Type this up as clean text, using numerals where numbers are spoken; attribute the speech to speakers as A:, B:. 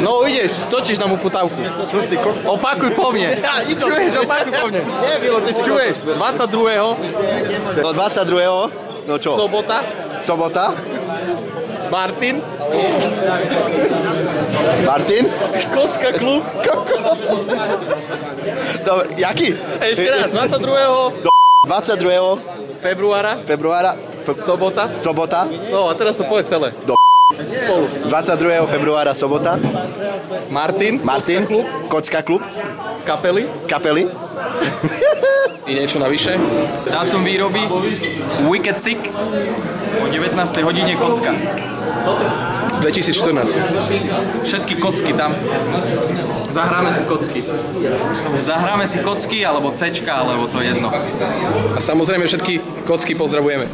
A: No ideš, stočíš na mu putavku.
B: Čo si
A: Opakuj po mne. Čuješ, opakuj po mne.
B: Nie, Vilo, ty si
A: Čuješ, 22.
B: Do 22. No čo? Sobota.
A: Martin. Škótska klub.
B: Dobre, jaký?
A: Ešte raz, 22.
B: 22.
A: februára. Sobota. No a teraz to povedz celé. Spolu.
B: 22. februára sobota.
A: Martin.
B: Kocka klub.
A: Kapely.
C: I niečo navyše. Dátum výroby Wicked Sick o 19. hodine kocka.
D: 2014.
C: Všetky kocky tam. Zahráme si kocky, alebo Cčka, alebo to je jedno.
D: A samozrejme všetky kocky pozdravujeme.